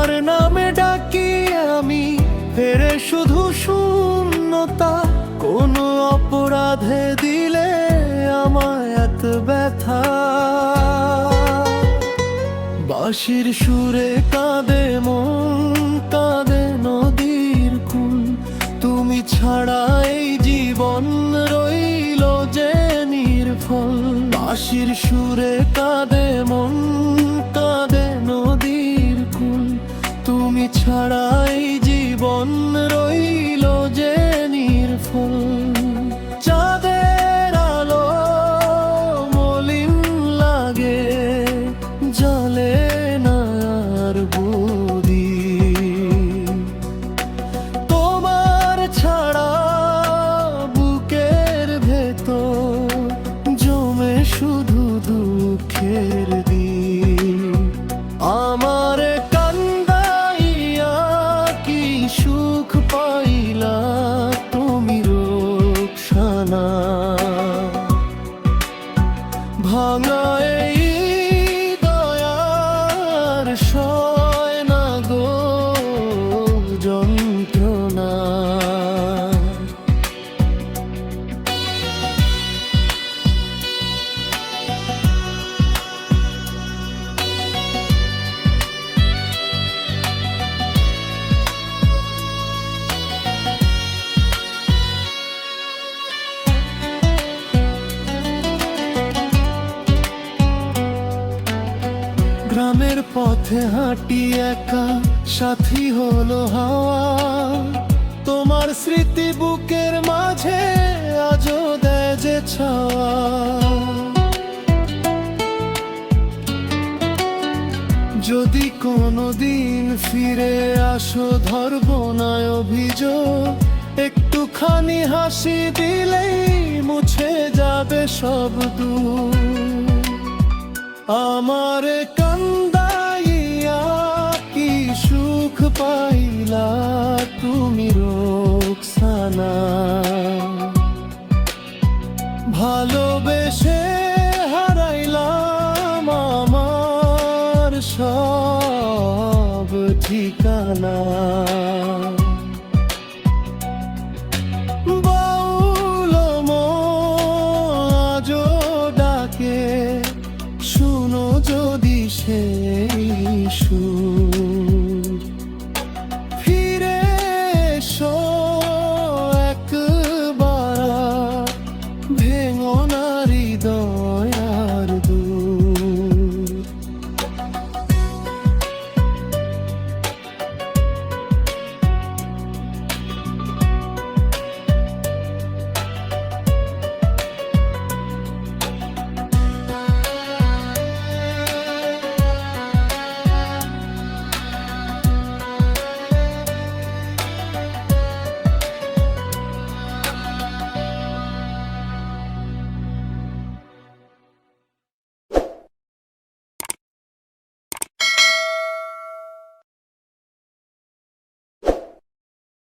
তোমার নামে ডাকি আমি, ফেরে শুধু শূন্যতা। কোনো অপরাধে দিলে আমায় এত ব্যথা। বাঁশির সুরে কাঁদে মন, কাঁদে নদীর কুল। তুমি ছাড়া এই জীবন রইল যে নির্ভল। বাঁশির সুরে কাঁদে মন, কাঁদে নদীর কুল। তুমি ছাড়া এই জীবন রইল যে নির্ভল। চাঁদের আলো মলিন লাগে, জলে না আর বুদি। তোমার ছাড়া বুকের ভেতর জমে শুধু দুঃখের দিন। আমার কান্দাইয়া কি সুখ পাইলা তুমি রোকসানা। ভাঙা এই দয়ার সয় না গো যন্ত্রণা। গ্রামের পথে হাঁটি একা, সাথী হলো হাওয়া। তোমার স্মৃতি বুকের মাঝে আজও দেয় যে ছাওয়া। যদি কোনোদিন ফিরে আসো ধরব না অভিযোগ। একটুখানি হাসি দিলেই মুছে যাবে সব দুঃখ। আমার কান্দাইয়া কি সুখ পাইলা তুমি রোকসানা। ভালোবেসে হারাইলাম আমার সব ঠিকানা। বাউল মন আজও ডাকে, শুনো যদি সেই সুর।